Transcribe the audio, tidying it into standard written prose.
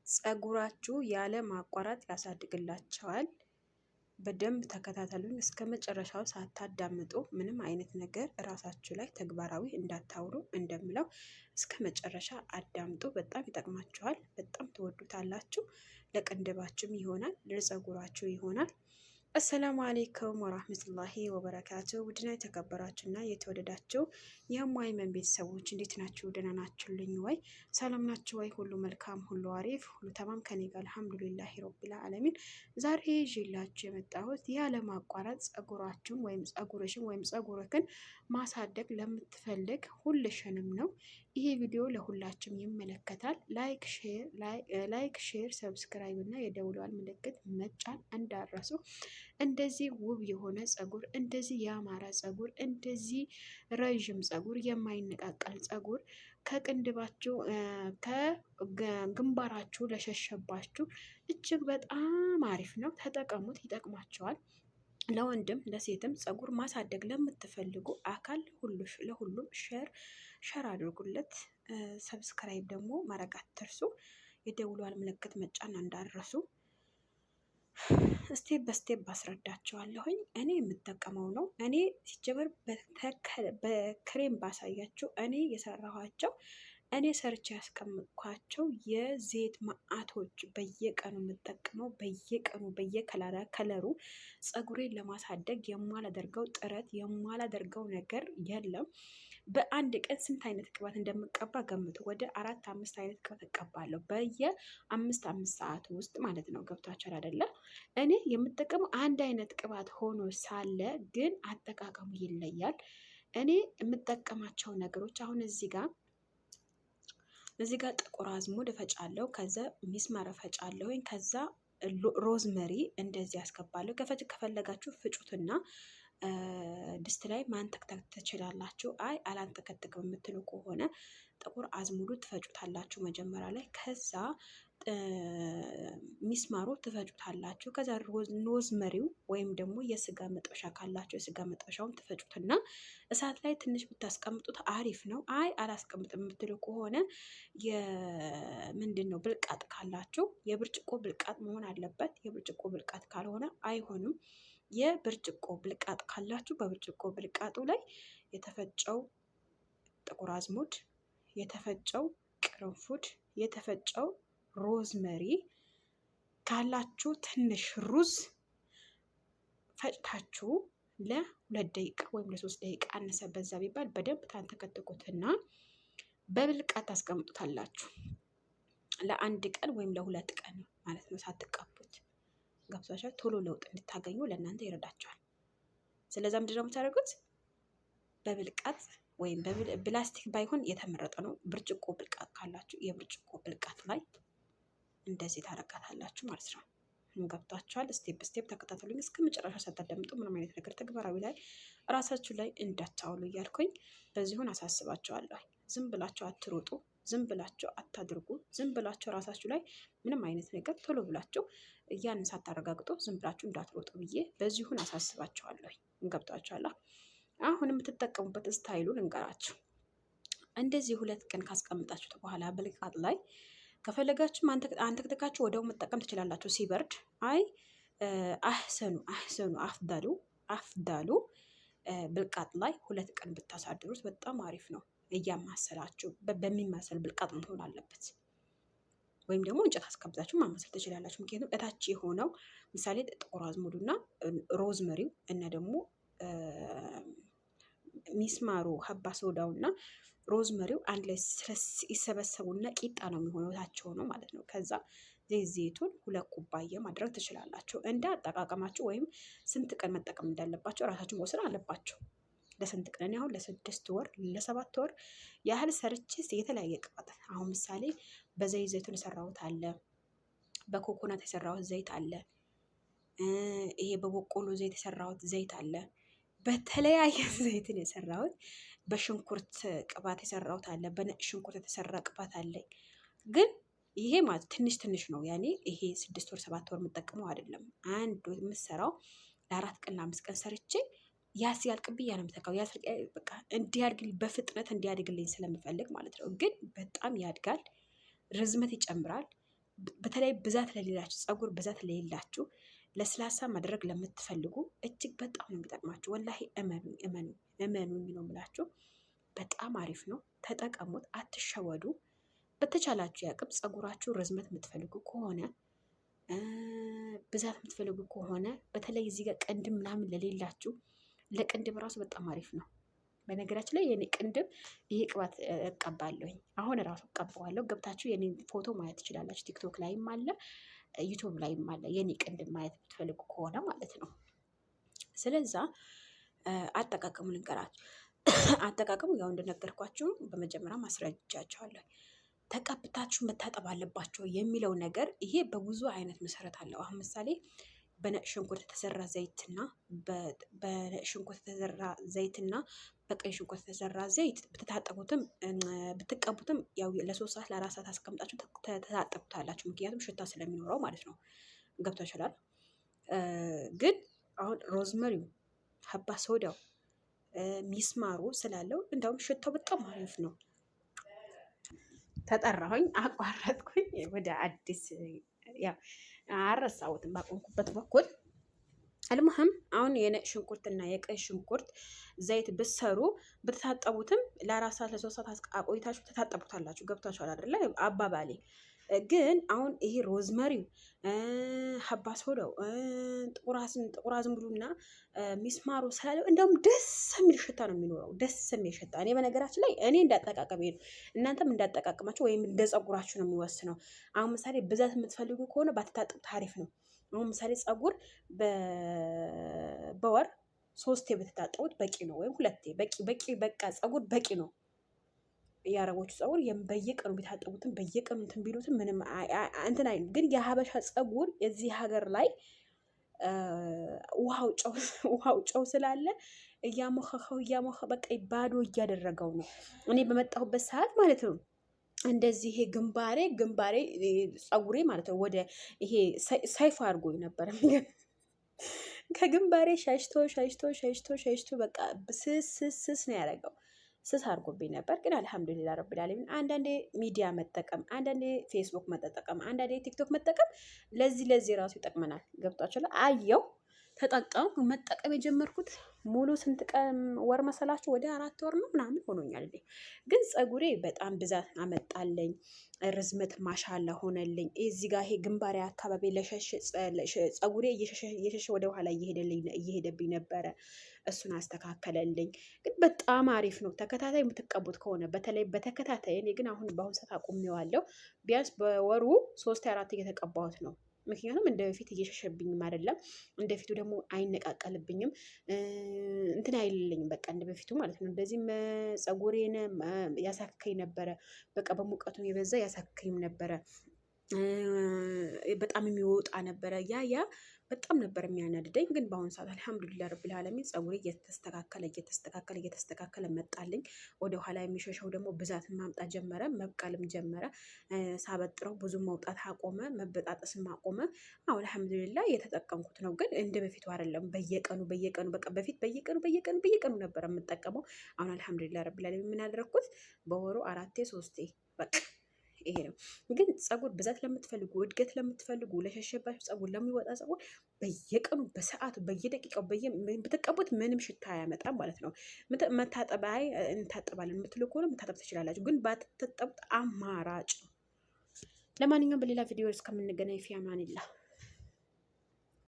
ፀጉራችሁ ያለ ማቋረጥ ያሳድግላቸዋል። በደንብ ተከታተሉኝ እስከ መጨረሻው ሳታዳምጡ ምንም አይነት ነገር እራሳችሁ ላይ ተግባራዊ እንዳታውሉ እንደምለው እስከ መጨረሻ አዳምጡ። በጣም ይጠቅማችኋል። በጣም ትወዱታላችሁ። ለቅንድባችሁም ይሆናል፣ ለፀጉራችሁ ይሆናል። አሰላሙ አሌይኩም ወራህመቱላሂ ወበረካቱ። ውድና የተከበራችሁና የተወደዳችሁ የማይመን ቤተሰቦች እንዴት ናችሁ? ደህና ናችሁልኝ ወይ? ሰላም ናችሁ ወይ? ሁሉ መልካም፣ ሁሉ አሪፍ፣ ሁሉ ተማም ከኔ ጋር አልሐምዱሊላሂ ረቢል ዓለሚን። ዛሬ ይዤላችሁ የመጣሁት ያለማቋረጥ ፀጉራችሁን ወይም ፀጉርሽን ወይም ፀጉርክን ማሳደግ ለምትፈልግ ሁልሽንም ነው። ይሄ ቪዲዮ ለሁላችሁም ይመለከታል። ላይክ ሼር፣ ሰብስክራይብ እና የደውሏል ምልክት መጫን እንዳረሱ። እንደዚህ ውብ የሆነ ፀጉር፣ እንደዚህ ያማረ ፀጉር፣ እንደዚህ ረዥም ፀጉር፣ የማይነቃቀል ፀጉር ከቅንድባችሁ ከግንባራችሁ ለሸሸባችሁ እጅግ በጣም አሪፍ ነው። ተጠቀሙት፣ ይጠቅማቸዋል። ለወንድም ለሴትም ፀጉር ማሳደግ ለምትፈልጉ አካል ለሁሉም ሸር አድርጉለት። ሰብስክራይብ ደግሞ ማድረግ አትርሱ። የደውሏል ምልክት መጫን እንዳረሱ። ስቴፕ በስቴፕ ባስረዳቸዋለሁኝ። እኔ የምጠቀመው ነው። እኔ ሲጀመር በክሬም ባሳያቸው እኔ የሰራኋቸው እኔ ሰርቼ ያስቀምጥኳቸው የዘይት ማአቶች በየቀኑ የምጠቀመው በየቀኑ በየከለሩ ፀጉሬን ለማሳደግ የማላደርገው ጥረት የማላደርገው ነገር የለም። በአንድ ቀን ስንት አይነት ቅባት እንደምቀባ ገምቱ። ወደ 4-5 አይነት ቅባት እቀባለሁ በየ5 ሰዓት ውስጥ ማለት ነው። ገብቷችኋል አይደለ? እኔ የምጠቀመው አንድ አይነት ቅባት ሆኖ ሳለ ግን አጠቃቀሙ ይለያል። እኔ የምጠቀማቸው ነገሮች አሁን እዚህ ጋር ጥቁር አዝሙድ እፈጫለሁ። ከዛ ሚስማር እፈጫለሁ። ከዛ ሮዝመሪ እንደዚህ ያስገባለሁ። ከፈለጋችሁ ፍጩትና ድስት ላይ ማንተክተክ ትችላላችሁ። አይ አላንተከተክም የምትሉ ከሆነ ጥቁር አዝሙዱ ትፈጩታላችሁ መጀመሪያ ላይ። ከዛ ሚስማሩ ትፈጩታላችሁ። ከዛ ሮዝመሪው ወይም ደግሞ የስጋ መጥበሻ ካላችሁ የስጋ መጥበሻውን ትፈጩትና እሳት ላይ ትንሽ ብታስቀምጡት አሪፍ ነው። አይ አላስቀምጥም የምትሉ ከሆነ ምንድን ነው ብልቃጥ ካላችሁ የብርጭቆ ብልቃጥ መሆን አለበት። የብርጭቆ ብልቃጥ ካልሆነ አይሆንም። የብርጭቆ ብልቃጥ ካላችሁ በብርጭቆ ብልቃጡ ላይ የተፈጨው ጥቁር አዝሙድ፣ የተፈጨው ቅርንፉድ፣ የተፈጨው ሮዝመሪ ካላችሁ ትንሽ ሩዝ ፈጭታችሁ ለ2 ደቂቃ ወይም ለ3 ደቂቃ አነሰ በዛ ቢባል በደንብ ታንተከትኩትና በብልቃጥ ታስቀምጡታላችሁ ለአንድ ቀን ወይም ለ2 ቀን ማለት ነው ሳትቀቡት። ገብቷችኋል? ቶሎ ለውጥ እንድታገኙ ለእናንተ ይረዳቸዋል። ስለዛ ምንድነው የምታደርጉት? በብልቃጥ ወይም ፕላስቲክ ባይሆን የተመረጠ ነው። ብርጭቆ ብልቃጥ ካላችሁ የብርጭቆ ብልቃጥ ላይ እንደዚህ ታረጋታላችሁ ማለት ነው። ገብቷችኋል? ስቴፕ ስቴፕ ተከታተሉኝ እስከ መጨረሻ ሳታዳምጡ ምንም አይነት ነገር ተግባራዊ ላይ እራሳችሁ ላይ እንዳታውሉ እያልኩኝ በዚሁን አሳስባችኋለሁ። ዝም ብላችሁ አትሮጡ፣ ዝም ብላችሁ አታድርጉ። ዝም ብላችሁ ራሳችሁ ላይ ምንም አይነት ነገር ቶሎ ብላችሁ ያንን ሳታረጋግጡ ዝም ብላችሁ እንዳትሮጡ ብዬ በዚሁን አሳስባችኋለሁ። ገብቷችኋል? አሁን የምትጠቀሙበት ስታይሉን እንገራችሁ። እንደዚህ 2 ቀን ካስቀምጣችሁት በኋላ ብልቃጥ ላይ ከፈለጋችሁ አንተክተካችሁ ወደው መጠቀም ትችላላችሁ። ሲበርድ አይ አህሰኑ አፍዳሉ ብልቃጥ ላይ 2 ቀን ብታሳድሩት በጣም አሪፍ ነው። እያማሰላችሁ በሚማሰል ብልቃጥ መሆን አለበት። ወይም ደግሞ እንጨት አስቀምጣችሁ ማማሰል ትችላላችሁ። ምክንያቱም እታች የሆነው ምሳሌ ጥቁር አዝሙዱና ሮዝመሪው እና ደግሞ ሚስማሩ ሀባ ሶዳውና ሮዝመሪው አንድ ላይ ይሰበሰቡና ቂጣ ነው የሚሆነው እታች ሆኖ ማለት ነው። ከዛ ዘይቱን 2 ኩባያ ማድረግ ትችላላችሁ። እንደ አጠቃቀማችሁ ወይም ስንት ቀን መጠቀም እንዳለባችሁ እራሳችሁ መወሰን አለባችሁ። ለስንት ቀን? አሁን ለ6 ወር ለ7 ወር ያህል ሰርቼስ የተለያየ ቅባት አሁን ምሳሌ ዘይቱን የሰራሁት አለ፣ በኮኮናት የሰራሁት ዘይት አለ፣ ይሄ በበቆሎ ዘይት የሰራሁት ዘይት አለ፣ በተለያየ ዘይትን የሰራሁት በሽንኩርት ቅባት የሰራሁት አለ፣ በነጭ ሽንኩርት የተሰራ ቅባት አለኝ። ግን ይሄ ማለት ትንሽ ነው። ያኔ ይሄ 6 ወር 7 ወር የምጠቀመው አይደለም። አንድ የምሰራው ለ4 ቀን ለ5 ቀን ሰርቼ ያልቅብኝ ነው የምተካው። በቃ እንዲያድግልኝ በፍጥነት እንዲያድግልኝ ስለምፈልግ ማለት ነው። ግን በጣም ያድጋል፣ ርዝመት ይጨምራል፣ በተለይ ብዛት ለሌላችሁ ፀጉር ብዛት ለሌላችሁ ለስላሳ ማድረግ ለምትፈልጉ እጅግ በጣም ነው የሚጠቅማችሁ። ወላሂ እመኑኝ ነው የምላችሁ። በጣም አሪፍ ነው፣ ተጠቀሙት፣ አትሸወዱ። በተቻላችሁ ያቅም ፀጉራችሁ ርዝመት የምትፈልጉ ከሆነ ብዛት የምትፈልጉ ከሆነ በተለይ እዚህ ጋር ቅንድም ምናምን ለሌላችሁ ለቅንድም ራሱ በጣም አሪፍ ነው። በነገራችን ላይ የኔ ቅንድም ይሄ ቅባት እቀባለሁኝ፣ አሁን ራሱ እቀባዋለሁ። ገብታችሁ የኔ ፎቶ ማየት ትችላላችሁ። ቲክቶክ ላይም አለ፣ ዩቱብ ላይም አለ። የኔ ቅንድም ማየት የምትፈልጉ ከሆነ ማለት ነው። ስለዛ አጠቃቀሙ ልንገራችሁ። አጠቃቀሙ ያው እንደነገርኳችሁ በመጀመሪያ ማስረጃቸዋለሁ። ተቀብታችሁ መታጠብ አለባቸው የሚለው ነገር ይሄ በብዙ አይነት መሰረት አለው። አሁን ምሳሌ በነጭ ሽንኩርት የተሰራ ዘይትና በቀይ ሽንኩርት የተሰራ ዘይት ብትታጠቡትም ብትቀቡትም ያው ለ3 ሰዓት ለ4 ሰዓት አስቀምጣችሁ ተታጠቡታላችሁ። ምክንያቱም ሽታ ስለሚኖረው ማለት ነው። ገብቶ ይችላል። ግን አሁን ሮዝመሪው፣ ሀባ ሶዳው፣ ሚስማሩ ስላለው እንደውም ሽታው በጣም አሪፍ ነው። ተጠራሁኝ፣ አቋረጥኩኝ። ወደ አዲስ ያው አረሳሁትም ባቆምኩበት በኩል አልሙሀም አሁን የነጭ ሽንኩርትና የቀይ ሽንኩርት ዘይት ብትሰሩ ብትታጠቡትም ለ4 ሰዓት ለ3 ሰዓት አቆይታችሁ ተታጠቡታላችሁ። ገብታችኋል አይደለ? አባባሌ ግን አሁን ይሄ ሮዝመሪው፣ ሀባ ሶዳው፣ ጥቁር አዝሙዱና ሚስማሩ ስላለው እንደውም ደስ የሚል ሽታ ነው የሚኖረው። ደስ የሚል ሽታ። እኔ በነገራችን ላይ እኔ እንዳጠቃቀሜ ነው፣ እናንተም እንዳጠቃቀማችሁ ወይም እንደ ፀጉራችሁ ነው የሚወስነው። አሁን ምሳሌ ብዛት የምትፈልጉ ከሆነ ባትታጠቡት አሪፍ ነው። አሁን ምሳሌ ፀጉር በወር 3 ብትታጠቡት በቂ ነው፣ ወይም 2 በቂ በቃ ፀጉር በቂ ነው። የአረቦቹ ፀጉር በየቀኑ ቢታጠቡትም በየቀኑ እንትን ቢሉትም ምንም እንትን አይልም። ግን የሀበሻ ፀጉር የዚህ ሀገር ላይ ውሃው ጨው ስላለ እያሞኸ በቃ ባዶ እያደረገው ነው። እኔ በመጣሁበት ሰዓት ማለት ነው እንደዚህ ይሄ ግንባሬ ፀጉሬ ማለት ነው ወደ ይሄ ሰይፍ አድርጎኝ ነበር። ከግንባሬ ሸሽቶ በቃ ስስ ነው ያደረገው። ስስ አድርጎብኝ ነበር። ግን አልሐምዱሊላህ ረብል ዓለሚን አንዳንዴ ሚዲያ መጠቀም፣ አንዳንዴ ፌስቡክ መጠቀም፣ አንዳንዴ ቲክቶክ መጠቀም ለዚህ ራሱ ይጠቅመናል። ገብቷችኋል? አየው ተጠቀምኩ። መጠቀም የጀመርኩት ሙሉ ስንት ቀን ወር መሰላችሁ? ወደ 4 ወር ነው ምናምን ሆኖኛል። ግን ፀጉሬ በጣም ብዛት አመጣለኝ፣ ርዝመት ማሻላ ሆነልኝ። እዚህ ጋር ይሄ ግንባሬ አካባቢ ፀጉሬ እየሸሸ ወደ ኋላ እየሄደብኝ ነበረ። እሱን አስተካከለልኝ። ግን በጣም አሪፍ ነው። ተከታታይ የምትቀቡት ከሆነ በተለይ በተከታታይ። እኔ ግን በአሁኑ ሰዓት አቁሜዋለሁ። ቢያንስ በወሩ 3-4 እየተቀባሁት ነው። ምክንያቱም እንደ በፊት እየሸሸብኝም አይደለም፣ እንደ ፊቱ ደግሞ አይነቃቀልብኝም፣ እንትን አይልልኝም። በቃ እንደ በፊቱ ማለት ነው። እንደዚህም ፀጉሬን ያሳክከኝ ነበረ። በቃ በሙቀቱ የበዛ ያሳክከኝም ነበረ። በጣም የሚወጣ ነበረ። ያ በጣም ነበር የሚያናድደኝ። ግን በአሁኑ ሰዓት አልሐምዱሊላህ ረብል ዓለሚን ፀጉሬ እየተስተካከለ መጣልኝ። ወደ ኋላ የሚሸሸው ደግሞ ብዛትን ማምጣት ጀመረ፣ መብቀልም ጀመረ። ሳበጥረው ብዙ መውጣት አቆመ፣ መበጣጠስም አቆመ። አሁን አልሐምዱሊላህ እየተጠቀምኩት ነው። ግን እንደ በፊቱ አይደለም። በየቀኑ በቃ በፊት በየቀኑ ነበር የምጠቀመው። አሁን አልሐምዱሊላህ ረብል ዓለሚን ምን አደረኩት? በወሩ 4-3 በቃ ይሄ ነው። ግን ፀጉር ብዛት ለምትፈልጉ፣ እድገት ለምትፈልጉ፣ ለሸሸባችሁ ፀጉር፣ ለሚወጣ ፀጉር በየቀኑ በሰዓቱ በየደቂቃው ብትቀቡት ምንም ሽታ አያመጣም ማለት ነው። መታጠቢያ እንታጠባለን የምትሉ ከሆነ መታጠብ ትችላላችሁ። ግን ባትታጠቡት አማራጭ ነው። ለማንኛውም በሌላ ቪዲዮ እስከምንገናኝ ፊ አማኒላህ።